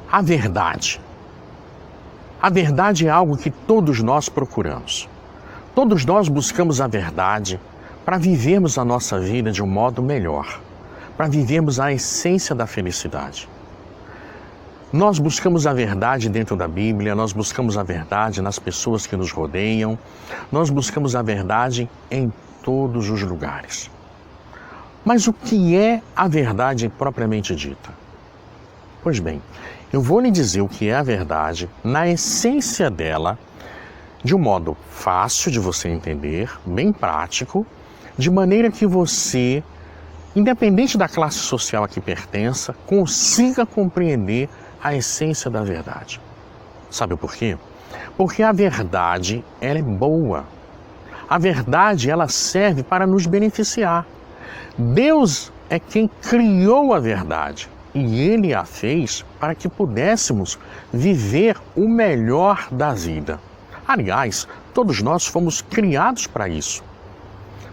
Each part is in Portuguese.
A verdade. A verdade é algo que todos nós procuramos. Todos nós buscamos a verdade para vivermos a nossa vida de um modo melhor, para vivermos a essência da felicidade. Nós buscamos a verdade dentro da Bíblia, nós buscamos a verdade nas pessoas que nos rodeiam, nós buscamos a verdade em todos os lugares. Mas o que é a verdade propriamente dita? Pois bem, eu vou lhe dizer o que é a verdade na essência dela, de um modo fácil de você entender, bem prático, de maneira que você, independente da classe social a que pertença, consiga compreender a essência da verdade. Sabe por quê? Porque a verdade, ela é boa. A verdade, ela serve para nos beneficiar. Deus é quem criou a verdade e Ele a fez para que pudéssemos viver o melhor da vida. Aliás, todos nós fomos criados para isso.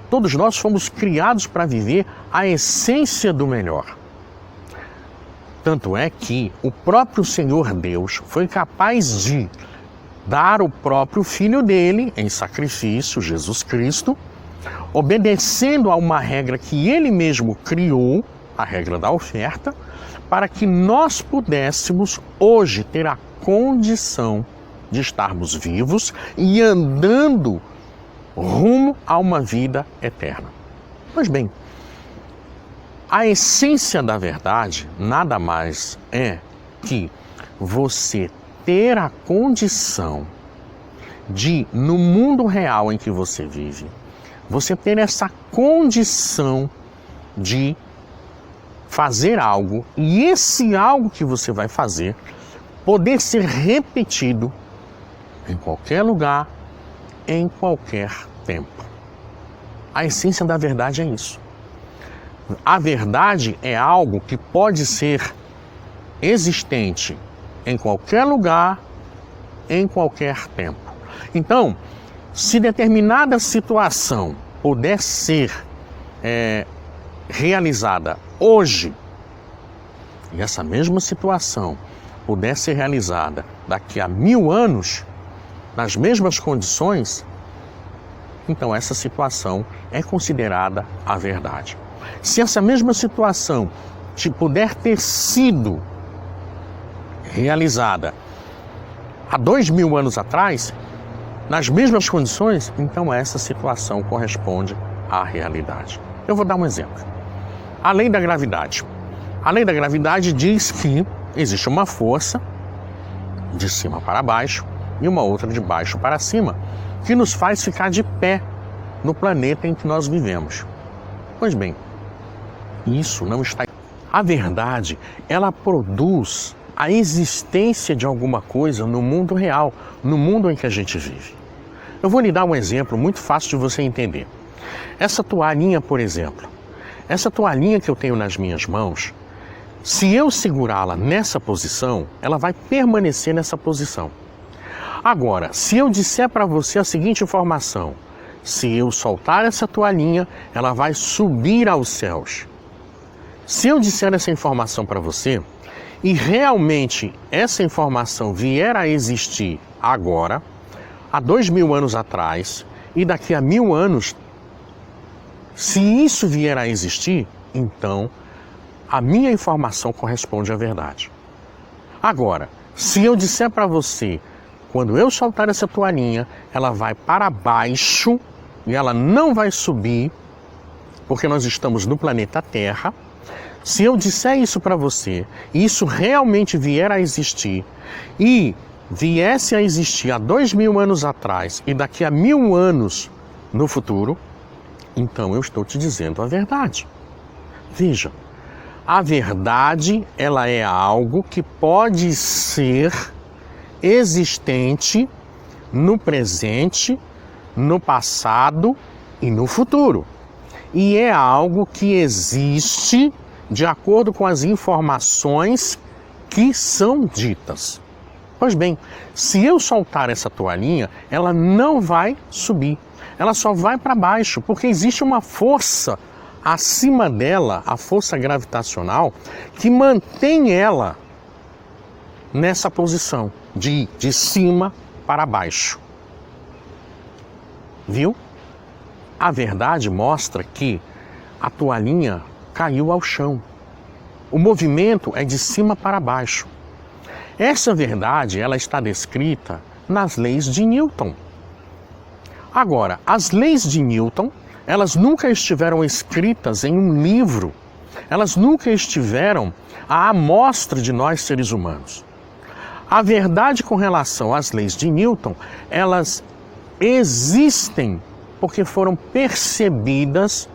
Todos nós fomos criados para viver a essência do melhor. Tanto é que o próprio Senhor Deus foi capaz de dar o próprio Filho dele em sacrifício, Jesus Cristo, obedecendo a uma regra que ele mesmo criou, a regra da oferta, para que nós pudéssemos hoje ter a condição de estarmos vivos e andando rumo a uma vida eterna. Pois bem, a essência da verdade nada mais é que você ter a condição de, no mundo real em que você vive, você ter essa condição de fazer algo e esse algo que você vai fazer poder ser repetido em qualquer lugar, em qualquer tempo. A essência da verdade é isso. A verdade é algo que pode ser existente em qualquer lugar, em qualquer tempo. Então, se determinada situação puder ser realizada hoje, e essa mesma situação puder ser realizada daqui a 1000 anos, nas mesmas condições, então essa situação é considerada a verdade. Se essa mesma situação puder ter sido realizada há 2000 anos atrás, nas mesmas condições, então essa situação corresponde à realidade. Eu vou dar um exemplo. A lei da gravidade. A lei da gravidade diz que existe uma força de cima para baixo e uma outra de baixo para cima, que nos faz ficar de pé no planeta em que nós vivemos. Pois bem, isso não está... A verdade, ela produz a existência de alguma coisa no mundo real, no mundo em que a gente vive. Eu vou lhe dar um exemplo muito fácil de você entender. Essa toalhinha, por exemplo, essa toalhinha que eu tenho nas minhas mãos, se eu segurá-la nessa posição, ela vai permanecer nessa posição. Agora, se eu disser para você a seguinte informação, se eu soltar essa toalhinha, ela vai subir aos céus. Se eu disser essa informação para você, e realmente essa informação vier a existir agora, há 2000 anos atrás, e daqui a 1000 anos, se isso vier a existir, então a minha informação corresponde à verdade. Agora, se eu disser para você, quando eu soltar essa toalhinha, ela vai para baixo e ela não vai subir, porque nós estamos no planeta Terra. Se eu disser isso para você, e isso realmente vier a existir, e viesse a existir há 2000 anos atrás e daqui a 1000 anos no futuro, então eu estou te dizendo a verdade. Veja, a verdade, ela é algo que pode ser existente no presente, no passado e no futuro. E é algo que existe de acordo com as informações que são ditas. Pois bem, se eu soltar essa toalhinha, ela não vai subir, ela só vai para baixo, porque existe uma força acima dela, a força gravitacional, que mantém ela nessa posição de cima para baixo. Viu? A verdade mostra que a toalhinha caiu ao chão. O movimento é de cima para baixo. Essa verdade, ela está descrita nas leis de Newton. Agora, as leis de Newton, elas nunca estiveram escritas em um livro. Elas nunca estiveram à amostra de nós seres humanos. A verdade com relação às leis de Newton, elas existem porque foram percebidas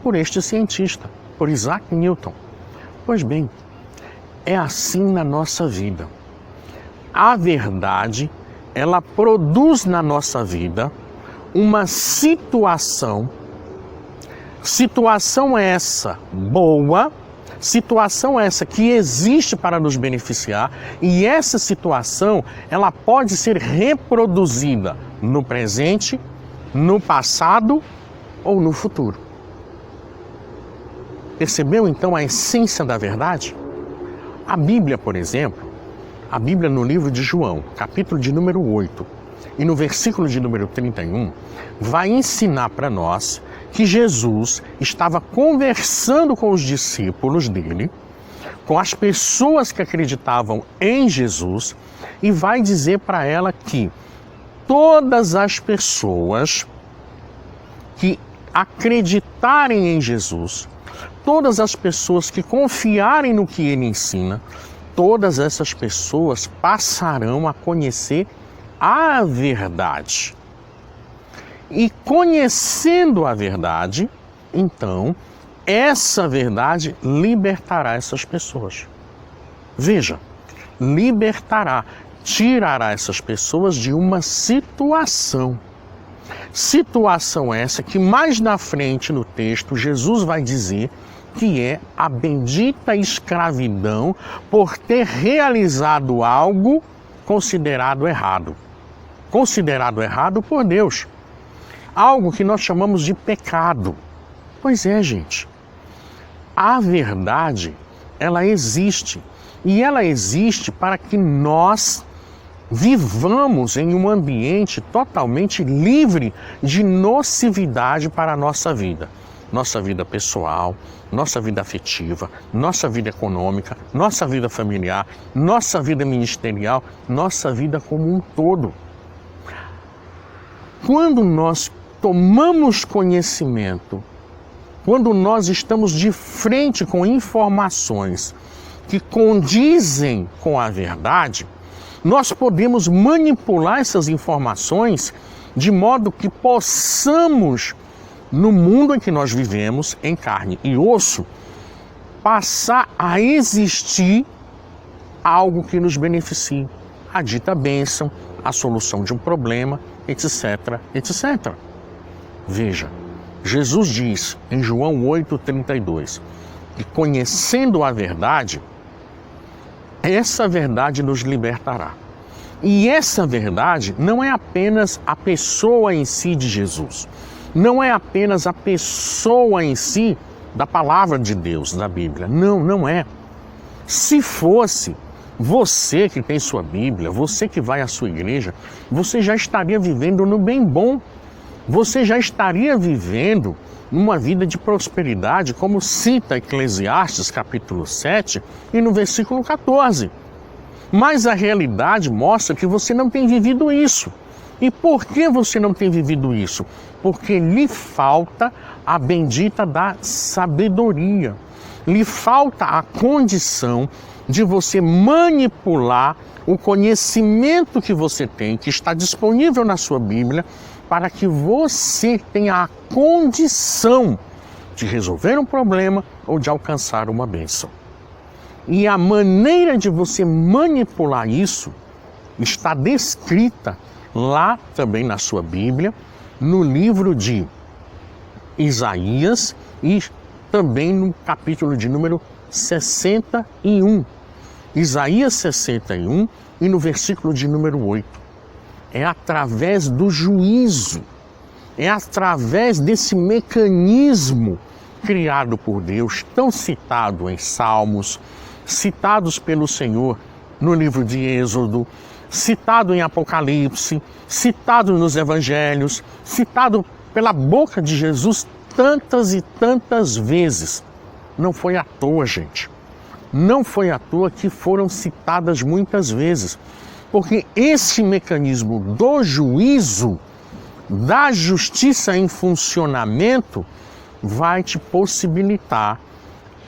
por este cientista, por Isaac Newton. Pois bem, é assim na nossa vida. A verdade, ela produz na nossa vida uma situação essa boa, situação essa que existe para nos beneficiar, e essa situação, ela pode ser reproduzida no presente, no passado ou no futuro. Percebeu então a essência da verdade? A Bíblia, por exemplo, a Bíblia no livro de João, capítulo de número 8, e no versículo de número 31, vai ensinar para nós que Jesus estava conversando com os discípulos dele, com as pessoas que acreditavam em Jesus, e vai dizer para ela que todas as pessoas que acreditarem em Jesus, todas as pessoas que confiarem no que ele ensina, todas essas pessoas passarão a conhecer a verdade. E conhecendo a verdade, então, essa verdade libertará essas pessoas. Veja, libertará, tirará essas pessoas de uma situação. Situação essa que mais na frente no texto Jesus vai dizer que é a bendita escravidão por ter realizado algo considerado errado. Considerado errado por Deus. Algo que nós chamamos de pecado. Pois é, gente. A verdade, ela existe. E ela existe para que nós vivamos em um ambiente totalmente livre de nocividade para a nossa vida. Nossa vida pessoal, nossa vida afetiva, nossa vida econômica, nossa vida familiar, nossa vida ministerial, nossa vida como um todo. Quando nós tomamos conhecimento, quando nós estamos de frente com informações que condizem com a verdade, nós podemos manipular essas informações de modo que possamos, no mundo em que nós vivemos, em carne e osso, passar a existir algo que nos beneficie. A dita bênção, a solução de um problema, etc, etc. Veja, Jesus diz em João 8,32 que conhecendo a verdade, essa verdade nos libertará. E essa verdade não é apenas a pessoa em si de Jesus. Não é apenas a pessoa em si da palavra de Deus, da Bíblia. Não, não é. Se fosse, você que tem sua Bíblia, você que vai à sua igreja, você já estaria vivendo no bem bom. Você já estaria vivendo numa vida de prosperidade, como cita Eclesiastes capítulo 7 e no versículo 14. Mas a realidade mostra que você não tem vivido isso. E por que você não tem vivido isso? Porque lhe falta a bendita da sabedoria. Lhe falta a condição de você manipular o conhecimento que você tem, que está disponível na sua Bíblia, para que você tenha a condição de resolver um problema ou de alcançar uma bênção. E a maneira de você manipular isso está descrita lá também na sua Bíblia, no livro de Isaías e também no capítulo de número 61. Isaías 61 e no versículo de número 8. É através do juízo, é através desse mecanismo criado por Deus, tão citado em Salmos, citados pelo Senhor no livro de Êxodo, citado em Apocalipse, citado nos Evangelhos, citado pela boca de Jesus tantas e tantas vezes. Não foi à toa, gente. Não foi à toa que foram citadas muitas vezes, porque esse mecanismo do juízo, da justiça em funcionamento, vai te possibilitar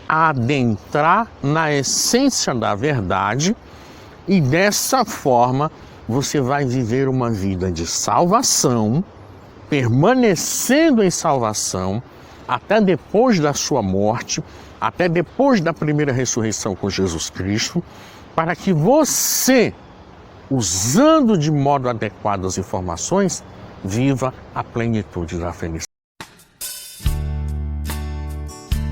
adentrar na essência da verdade e dessa forma você vai viver uma vida de salvação, permanecendo em salvação até depois da sua morte, até depois da primeira ressurreição com Jesus Cristo, para que você, usando de modo adequado as informações, viva a plenitude da felicidade.